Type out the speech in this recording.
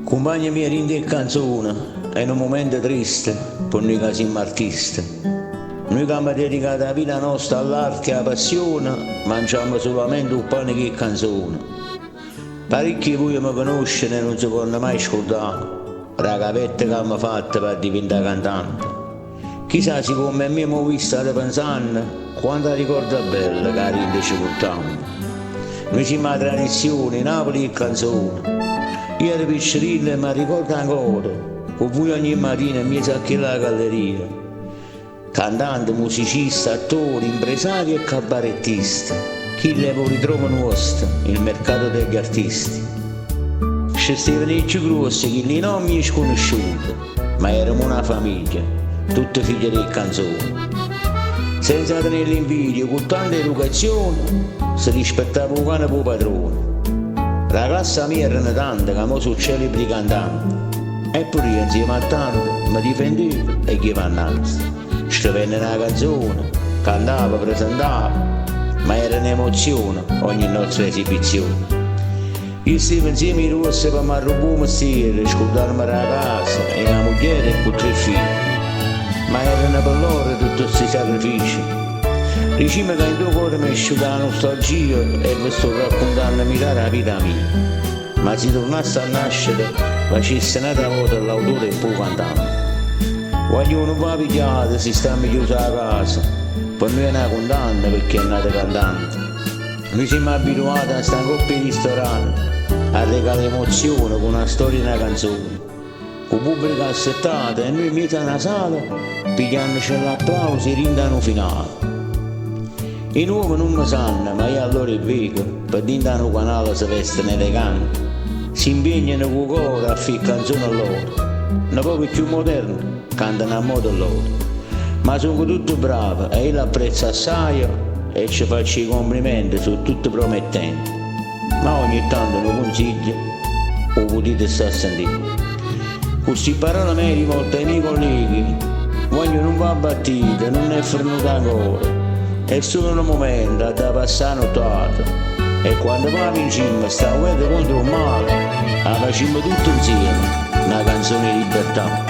Compagni miei, rinde canzone, è un momento triste per noi che siamo artisti. Noi che abbiamo dedicato la vita nostra all'arte e alla passione, mangiamo solamente un pane che canzone. Parecchi di voi mi conoscono e non si possono mai scordare la gavetta che abbiamo fatto per diventare cantante. Chissà se come me mi state pensando quanto ricorda bella che rinde ci portiamo. Noi siamo la tradizione, Napoli e canzone. Io ero piccerino e mi ricordo ancora, con voi ogni mattina mi sacchi la galleria. Cantante, musicista, attore, impresario e cabarettista. Chi le ritrova nostra, il mercato degli artisti. Ci stavano i più grossi, chi li nomi sconosciuti, ma eravamo una famiglia, tutte figlie di canzoni. Senza tenere l'invidia, con tanta educazione, si rispettava un cane per padrone. La classe mia era tanta che mo sono celebri cantanti. Eppure io insieme a tanti mi difendevo e chi va innanzi. Scrivendo una canzone, cantava, presentava, ma era un'emozione ogni nostra esibizione. Io stavo insieme ai rossi per mi rubare un mestiere, scordarmi la casa e la moglie con 3 figli. Ma erano per loro tutti questi sacrifici. Diciamo che in tuo cuore mi è asciuga la nostalgia e vi sto raccontando la vita mia. Ma se tornasse a nascere, facesse un'altra volta l'autore e poi cantante. Voglio uno va pigliato, si sta chiuso a casa. Per noi è una condanna perché è nata cantante. Noi siamo abituati a stare in coppia di ristoranti, a regalare emozione con una storia e una canzone. Con pubblico assettato e noi in mezzo alla sala, pigliandoci l'applauso e rindano finale. I nuovi non mi sanno, ma io allora è vero, per diventare un canale si vestono eleganti, si impegnano con cuore a fare canzoni a loro. Un po' più moderni cantano a modo loro, ma sono tutti bravi e io l'apprezzo assai e ci faccio i complimenti, sono tutti promettenti. Ma ogni tanto lo consiglio, o potete stare a sentire. Queste parole mi rivolte ai miei colleghi, voglio non va battita, non è frenuta ancora. È solo un momento da passare notato e quando va vincimmo sta guerra contro il male la facciamo tutti insieme una canzone di libertà.